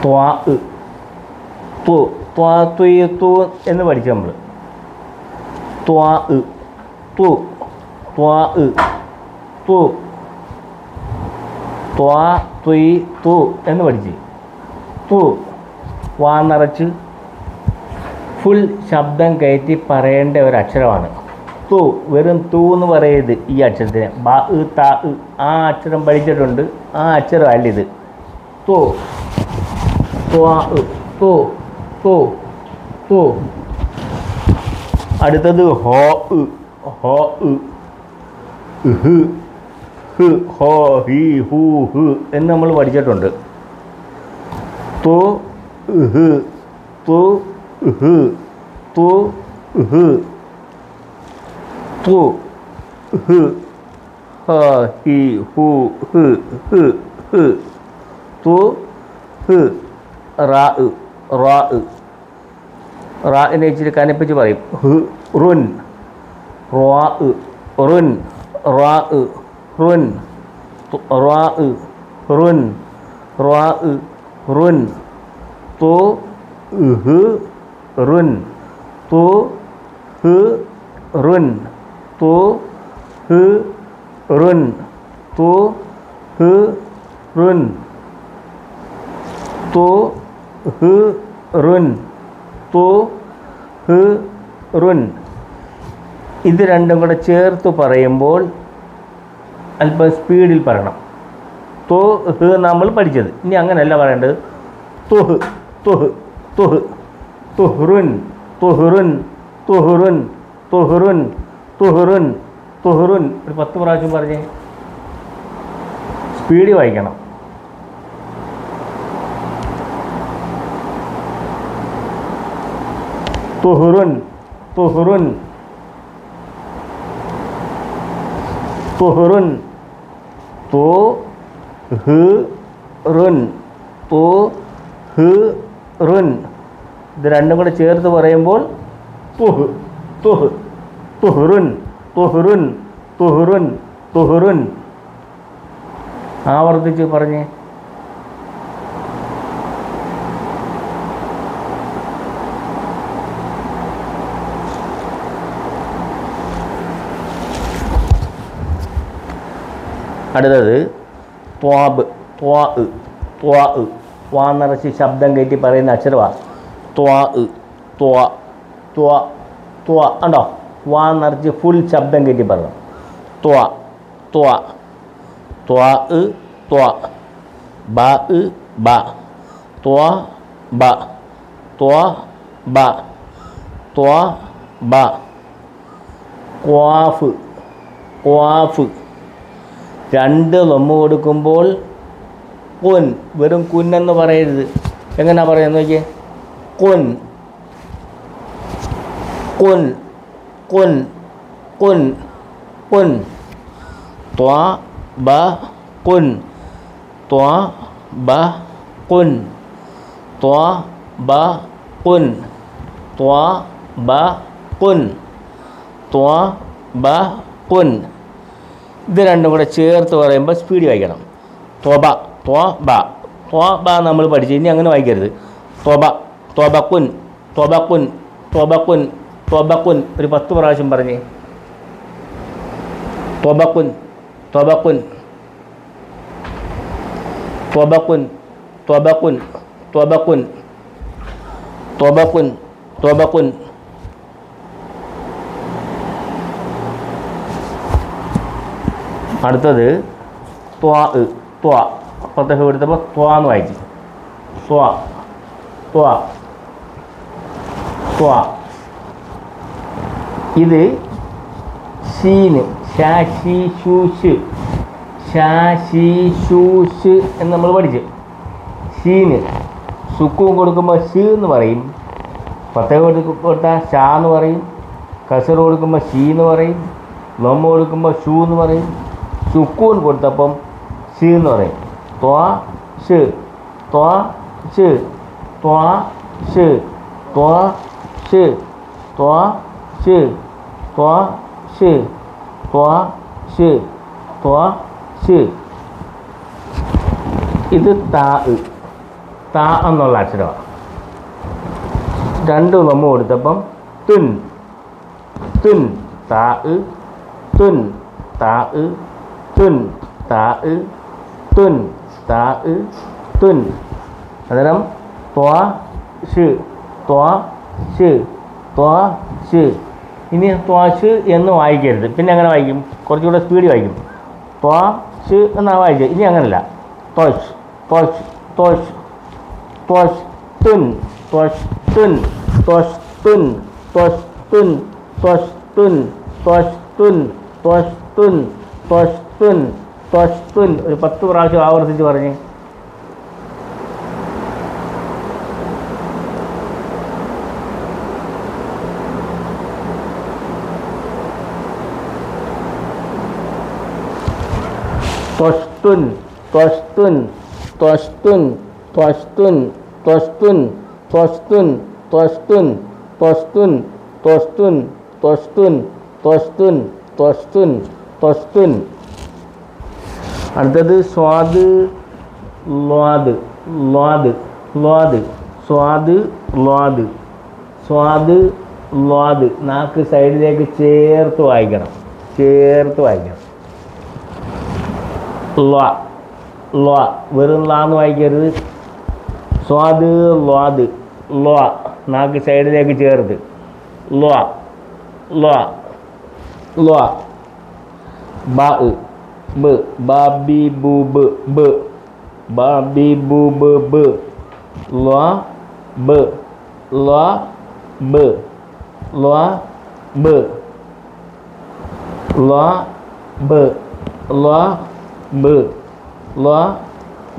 ത്വാ തു ത്വാ തുയ് തു എന്ന് പഠിച്ചു നമ്മൾ. ത്വാ തു ത്വാ തു ത്വാ തുയ് തു എന്ന് പഠിച്ച്. തു വാ നിറച്ച് ഫുൾ ശബ്ദം കയറ്റി പറയേണ്ട ഒരു അക്ഷരമാണ് തു. വെറും തു എന്ന് പറയരുത് ഈ അക്ഷരത്തിന്. ബ ത ആ അക്ഷരം പഠിച്ചിട്ടുണ്ട്, ആ അക്ഷരം അല്ല ഇത്. തു ത്വാ തു തു തു. അടുത്തത് ഹോ ഹോ ഹ് ഹ് ഹോ ഹി ഹു ഹ് എന്ന് നമ്മൾ പഠിച്ചിട്ടുണ്ട്. തു ഹ് തു ഹ് തു ഹ് തു ഹ് ഹ ഹി ഹു ഹ് ഹ് ഹ് തു ഹ്. റാ റാ റാഇനെ ഇച്ചിരി കനപ്പിച്ച് പറയും. ഹ് റുൻ റാ റുൻ റാ റുൻ റാ റുൻ റാ റുൻ തു ഹ് റുൻ തു ഹ് റുൻ തു ഹ് റുൻ തു ഹ് റുൻ തു ഹ് റുൻ തു ഹ് റുൻ. ഇത് രണ്ടും കൂടെ ചേർത്ത് പറയുമ്പോൾ അല്പം സ്പീഡിൽ പറയണം. തു ഹ് നമ്മൾ പഠിച്ചത്. ഇനി അങ്ങനെയല്ല പറയേണ്ടത്. തുഹ് തുഹ് തുഹ് തുഹ്റുൻ തുഹ്റുൻ തുഹ്റുൻ തുഹ്റുൻ തുഹ്റുൻ തുഹ്റുൻ. ഒരു 10 പ്രാവശ്യം പറഞ്ഞേ. സ്പീഡിൽ വായിക്കണം. തുഹ്റുൻ തുഹ്റുൻ തുഹ്റുൻ തു ഹ് റുൻ തു ഹ് റുൻ. ഇത് രണ്ടും കൂടെ ചേർത്ത് പറയുമ്പോൾ തുഹ് തുഹ് തുഹ്റുൻ തുഹ്റുൻ തുഹ്റുൻ തുഹ്റുൻ. ആവർത്തിച്ച് പറഞ്ഞേ. അടുത്തത് ത്വാബ് ത്വാ ത്വാ. വാ നിറച്ച് ശബ്ദം കയറ്റി പറയുന്ന അക്ഷരമാണ് ത്വാ ത്വാ ത്വാ ത്വാ. ഉണ്ടോ? വാ നിറച്ച് ഫുൾ ശബ്ദം കയറ്റി പറയണം. ത്വാ ത്വാ ത്വാ ത്വാ. ബ ബ ത്വാ ബ ത്വാ ബ ത്വാ ബ. ക്വാഫ് ക്വാഫ്. 2 ലൊമ്മ കൊടുക്കുമ്പോൾ കുൻ. വെറും കുന്നെന്ന് പറയരുത്. എങ്ങനെയാ പറയുന്നത് നോക്കിയേ. കുൻ കുൻ കുൻ കുൻ കുൻ. ത്വാ ബ കുൻ ത്വാ ബ കുൻ ത്വാ ബ കുൻ ത്വാ ബ കുൻ ത്വാ ബ കുൻ. ഇത് രണ്ടും കൂടെ ചേർത്ത് പറയുമ്പോൾ സ്പീഡ് വായിക്കണം. ത്വബ ത്വാ ബ ത്വാ ബ നമ്മൾ പഠിച്ചു. ഇനി അങ്ങനെ വായിക്കരുത്. ത്വബ ത്വബക്കുൻ ത്വബക്കുൻ ത്വബക്കുൻ ത്വബക്കുൻ. ഒരു 10 പ്രാവശ്യം പറഞ്ഞേ. ത്വബക്കുൻ ത്വബക്കുൻ ത്വബക്കുൻ ത്വബക്കുൻ ത്വബക്കുൻ ത്വബക്കുൻ ത്വബക്കുൻ. അടുത്തത് ത്വാ ത്വാ. അപ്പുറത്തേക്ക് കൊടുത്തപ്പോൾ ത്വാ എന്ന് വായിച്ചു. ത്വാ ത്വാ ത്വാ. ഇത് ഷീന് ഷാ ഷീ ഷൂഷ് ഷാ ഷീ ഷൂഷ് എന്ന് നമ്മൾ പഠിച്ചു. ഷീന് സുക്കും കൊടുക്കുമ്പോൾ ഷ് എന്ന് പറയും. പ്രത്യേകം കൊടുത്താൽ ഷാ എന്ന് പറയും. കസർ കൊടുക്കുമ്പോൾ ഷീ എന്ന് പറയും. ലൊമ്മ കൊടുക്കുമ്പോൾ ഷൂ എന്ന് പറയും. സുക്കൂൻ കൊടുത്തപ്പം ഷ് എന്ന് പറയും. ത്വാ ഷ് ത്വാ ഷ് ത്വാ ഷ് ത്വാ ഷ് ത്വാ ഷ് ത്വാ ഷ് ത്വാ ഷ് ത്വാ ഷ്. ഇത് താ താ എന്നുള്ള അക്ഷരമാണ്. രണ്ടും നമ്മൾ കൊടുത്തപ്പം തുൻ തുൻ താ തുൻ താ തുൻ താ തുൻ താ തുൻ. അന്നേരം ത്വാ ഷ് ത്വാ ഷ് ത്വാ ഷ്. ഇനി ത്വാ ഷ് എന്ന് വായിക്കരുത്. പിന്നെ അങ്ങനെ വായിക്കും, കുറച്ചുകൂടെ സ്പീഡ് വായിക്കും. ത്വാ ഷ് എന്നാണ് വായിച്ചത്. ഇനി അങ്ങനല്ല. ത്വഷ് ത്വഷ് ത്വഷ് ത്വഷ് തുൻ ത്വഷ് തുൻ ത്വഷ് തുൻ ത്വഷ് തുൻ ത്വഷ് തുൻ ത്വഷ് തുൻ ത്വഷ് തുൻ ത്വഷ് തുൻ ത്വഷ് തുൻ. ഒരു 10 പ്രാവശ്യം ആവർത്തിച്ച് പറഞ്ഞ്. ത്വഷ്തുൻ ത്വഷ്തുൻ ത്വഷ്തുൻ ത്വഷ്തുൻ ത്വഷ്തുൻ ത്വഷ്തുൻ ത്വഷ്തുൻ ത്വഷ്തുൻ ത്വഷ്തുൻ ത്വഷ്തുൻ ത്വഷ്തുൻ ത്വഷ്തുൻ ത്വഷ്തുൻ. അടുത്തത് സ്വാദ് ല്വാദ് ല്വാദ് ല്വാദ് സ്വാദ് ല്വാദ് സ്വാദ് ല്വാദ്. നാക്ക് സൈഡിലേക്ക് ചേർത്ത് വായിക്കണം, ചേർത്ത് വായിക്കണം. ല്വാ ല്വാ വെറും ലാന്ന് വായിക്കരുത്. സ്വാദ് ല്വാദ് ല്വാ നാക്ക് സൈഡിലേക്ക് ചേർത്ത് ല്വാ ല്വാ ല്വാ. ബ ബ് ബാബി ബു ബ് ബ് ബാബി ബു ബ് ബ് ല്വാ ബ് ല്വാ ബ് ല്വാ ബ് ല്വാ ബ് ല്വാ ബ് ല്വാ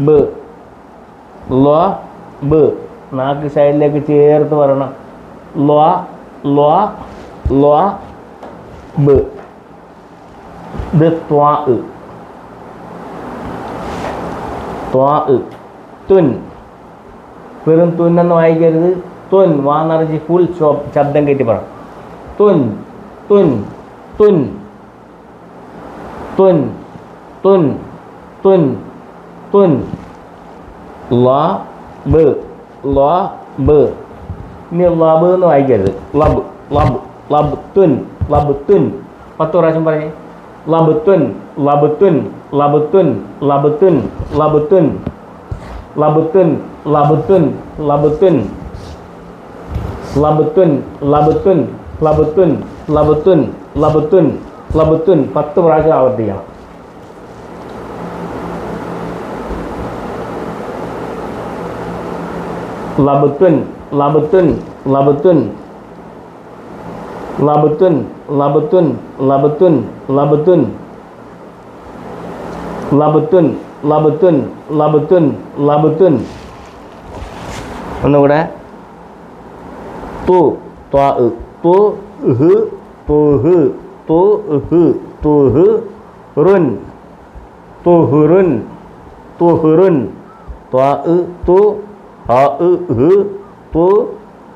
ബ് ല്വാ ബ്. നാക്ക് സൈഡിലേക്ക് ചേർത്ത് പറയണം. ല്വാ ല്വാ ല്വാ ബ്. ഇത് ത്വാ ത്വാ തുൻ. വെറും തുന്നെന്ന് വായിക്കരുത്. തുൻ വാ നിറച്ച് ഫുൾ ശബ്ദം കയറ്റി പറ. തുൻ തുൻ തുൻ തുൻ തുൻ തുൻ തുൻ. ലാ ബ് ലാ ബ്. ഇനി ലബ് എന്ന് വായിക്കരുത്. ലബ് ലബ് ലബ് തുൻ ലബ് തുൻ. 10 പ്രാവശ്യം പറഞ്ഞേ. ലബ് തുൻ ലബ് തുൻ ലബ് തുൻ ലബ് തുൻ ലബ് തുൻ ലബ് തുൻ ലബ് തുൻ ലബ് തുൻ ലബ് തുൻ ലബ് തുൻ ലബ് തുൻ ലബ് തുൻ ലബ് തുൻ ലബ് തുൻ. 10 പ്രാവശ്യം ആവർത്തിക്കണം. ലബുത്തുൻ ലബുത്തുൻ ലബുത്തുൻ ലബുത്തുൻ ലബുത്തുൻ ലബുത്തുൻ ലബുത്തുൻ ലബുത്തുൻ ലബുത്തുൻ ലബുത്തുൻ ലബുത്തുൻ. ഒന്നുകൂടെ. തു ത്വാ തു ഹ് തു ഹ് തു ഹ് തു ഹ് റുൻ തുഹുറുൻ തുഹുറുൻ. ത്വാ തു ഹ ഹ് തു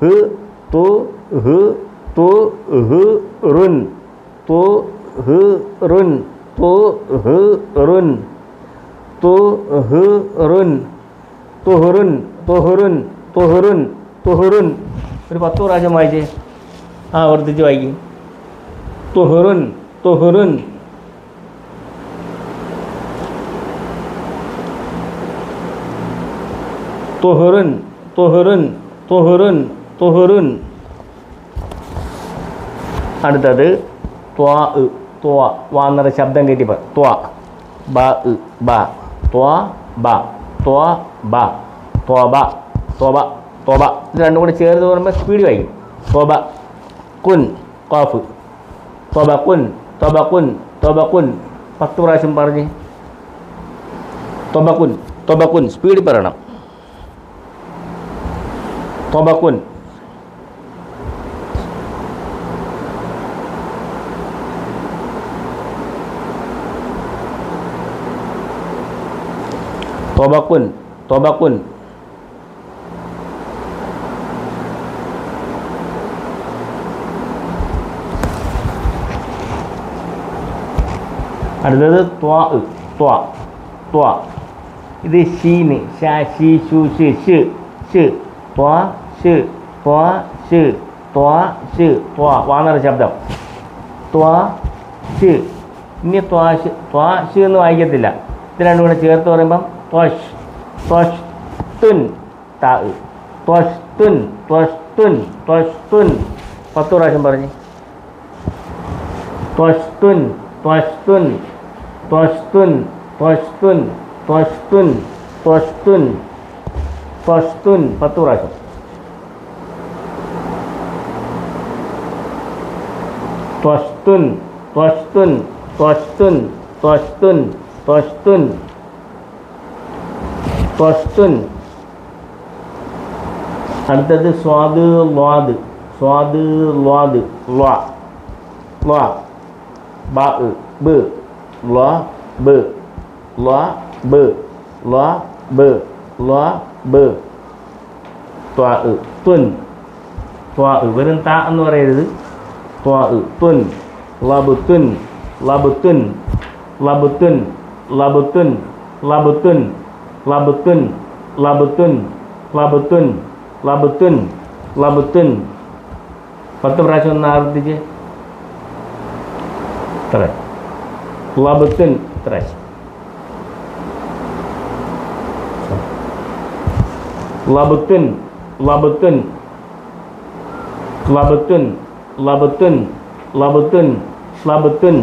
ഹ് തു ഹ് തു ഹ് റുൻ തു ഹ് റുൻ തു ഹ് റുൻ തു ഹ് റുൻ തുഹുറുൻ തുഹുറുൻ തുഹുറുൻ തുഹുറുൻ. ഒരു 10 പ്രാവശ്യം വായിച്ചേ. ആവർത്തിച്ച് വായിക്കും. തുഹുറുൻ തുഹുറുൻ തുഹുറുൻ തുഹുറുൻ തുഹുറുൻ തുഹുറുൻ. അടുത്തത് ത്വാ ത്വാ വാ എന്നൊരു ശബ്ദം കയറ്റി ത്വാ ബ ബ ത്വാ ബ ത്വാ ബ ത്വബ ത്വബ ത്വബ. ഇത് രണ്ടും കൂടെ ചേർത്ത് പറയുമ്പോൾ സ്പീഡ് വായിക്കും. ത്വബ കുൻ ഖാഫ് ത്വബ കുൻ ത്വബ കുൻ ത്വബ കുൻ. 10 പ്രാവശ്യം പറഞ്ഞ്. ത്വബ കുൻ ത്വബ കുൻ സ്പീഡിൽ പറയണം. ത്വബ കുൻ ത്വബ കുൻ ത്വബ കുൻ. അടുത്തത് ത്വാ ത്വാ ത്വാ ഇത് ഷീന് ഷാ ഷീ ഷൂ ഷ് ഷ് ഷ് ത്വാ ഷ് ത്വാ ഷ് ത്വാ ഷ് ത്വാ വാന്നൊരു ശബ്ദം ത്വാ ഷ്. ഇനി ത്വാ ഷ് എന്ന് വായിക്കത്തില്ല. ഇത് രണ്ടും കൂടെ ചേർത്ത് പറയുമ്പം ത്വഷ് ത്വഷ് തുൻ താ ത്വഷ് തുൻ ത്വഷ് തുൻ ത്വഷ് തുൻ 10 പ്രാവശ്യം പറഞ്ഞ് ത്വഷ് തുൻ ത്വഷ് തുൻ ത്വഷ് തുൻ ത്വഷ് തുൻ ത്വഷ് തുൻ ത്വഷ് തുൻ ത്വഷ് തുൻ 10 പ്രാവശ്യം. ത്വഷ്തുൻ ത്വഷ്തുൻ ത്വഷ്തുൻ ത്വഷ്തുൻ ത്വഷ്തുൻ ത്വഷ്തുൻ. അടുത്തത് സ്വാദ് ലാദ് സ്വാദ് ലാദ് ലാ ലാ ബ ബ് ലാ ബ് ലാ ബ് ലാ ബ് ലാ ബ് ത്വാ തുൻ ത്വാ വെറും താ എന്ന് പറയരുത്. ത്വാ തുൻ ലബുത്തുൻ ലബുത്തുൻ ലബുത്തുൻ ലബുത്തുൻ ലബുത്തുൻ ലബുത്തുൻ ലബുത്തുൻ ലബുത്തുൻ ലബുത്തുൻ ലബുത്തുൻ 10 പ്രാവശ്യം ഒന്ന് ആവർത്തിച്ച് ലബുത്തുൻ ലബുത്തുൻ ലബുത്തുൻ ലബുത്തുൻ ലബുത്തുൻ ലബുത്തുൻ ലബുത്തുൻ.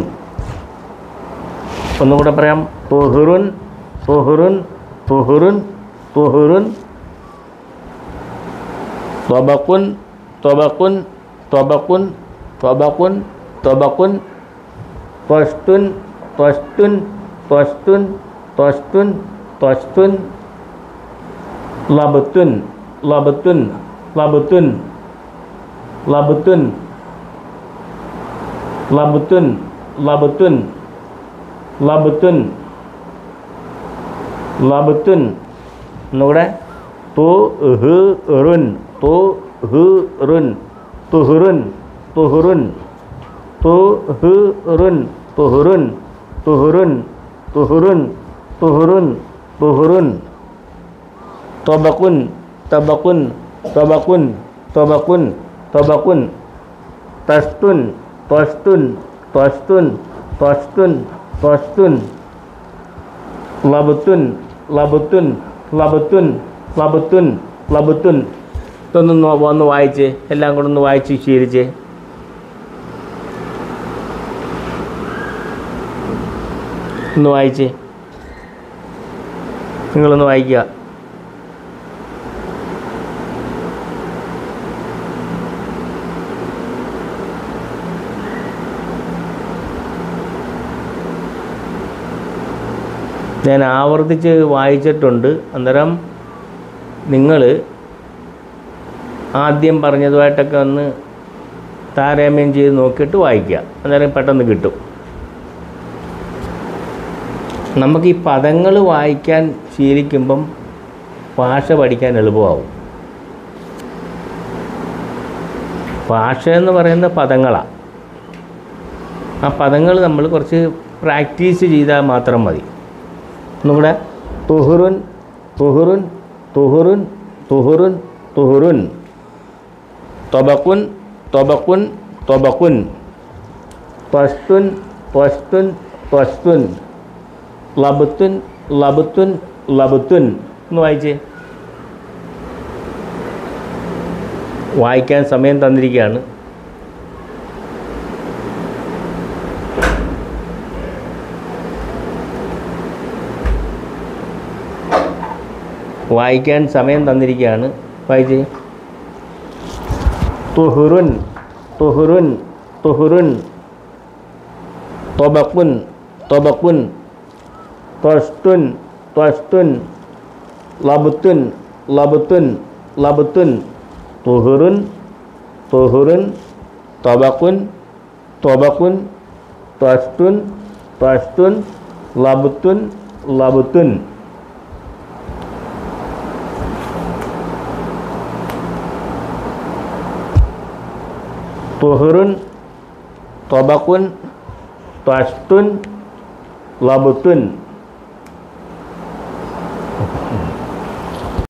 ഒന്നും കൂടെ പറയാം. തുഹുറുൻ തുഹുറുൻ തുഹുറുൻ തുഹുറുൻ ത്വബഖുൻ ത്വബഖുൻ ത്വബഖുൻ ത്വബഖുൻ ത്വബഖുൻ ത്വഷ്തുൻ ത്വഷ്തുൻ ത്വഷ്തുൻ ത്വഷ്തുൻ ത്വഷ്തുൻ ലബുത്തുൻ ലബുത്തുൻ ലബുത്തുൻ ലബുത്തുൻ ലബുത്തുൻ ലബുത്തുൻ ലബുത്തുൻ ലബുത്തുൻ. ഒന്നുകൂടെ തുഹുറുൻ തുഹുറുൻ തുഹുറുൻ തുഹുറുൻ തുഹുറുൻ തുഹുറുൻ തുഹുറുൻ തുഹുറുൻ തുഹുറുൻ തുഹുറുൻ. ത്വബഖുൻ തബഖുൻ തബഖുൻ തബഖുൻ തബഖുൻ തഷ്തുൻ ത്വഷ്തുൻ ത്വഷ്തുൻ ത്വഷ്തുൻ ത്വഷ്തുൻ ലബുത്തുൻ ലബുത്തുൻ ലബുത്തുൻ ലബുത്തുൻ ലബുത്തുൻ. ഇതൊന്ന് വന്ന് വായിച്ച് എല്ലാം കൂടെ ഒന്ന് വായിച്ച് ശീലിച്ച്. ഒന്ന് വായിച്ച് നിങ്ങളൊന്ന് വായിക്കുക. ഞാൻ ആവർത്തിച്ച് വായിച്ചിട്ടുണ്ട്. അന്നേരം നിങ്ങൾ ആദ്യം പറഞ്ഞതുമായിട്ടൊക്കെ ഒന്ന് താരതമ്യം ചെയ്ത് നോക്കിയിട്ട് വായിക്കുക. അന്നേരം പെട്ടെന്ന് കിട്ടും. നമുക്ക് ഈ പദങ്ങൾ വായിക്കാൻ ശീലിക്കുമ്പം ഭാഷ പഠിക്കാൻ എളുപ്പമാവും. ഭാഷ എന്ന് പറയുന്ന പദങ്ങളാണ്. ആ പദങ്ങൾ നമ്മൾ കുറച്ച് പ്രാക്ടീസ് ചെയ്താൽ മാത്രം മതി. ഒന്നുകൂടെ തുഹുറുൻ തുഹുറുൻ തുഹുറുൻ തുഹുറുൻ തുഹുറുൻ ത്വബഖുൻ ത്വബഖുൻ ത്വബഖുൻ ത്വഷ്തുൻ ത്വഷ്തുൻ ത്വഷ്തുൻ ലബുത്തുൻ ലബുത്തുൻ ലബുത്തുൻ. ഒന്ന് വായിച്ചേ. വായിക്കാൻ സമയം തന്നിരിക്കുകയാണ്. വായിക്കാൻ സമയം തന്നിരിക്കുകയാണ്. വായിച്ചേ. തുഹുറുൻ തുഹുറുൻ തുഹുറുൻ ത്വബഖുൻ ത്വബഖുൻ ത്വഷ്തുൻ ത്വഷ്തുൻ ലബുത്തുൻ ലബുത്തുൻ ലബുത്തുൻ തുഹുറുൻ തുഹുറുൻ ത്വബഖുൻ ത്വബഖുൻ ത്വഷ്തുൻ ത്വഷ്തുൻ ലബുത്തുൻ ലബുത്തുൻ. തുഹുറുൻ ത്വബഖുൻ ത്വഷ്തുൻ ലബുത്തുൻ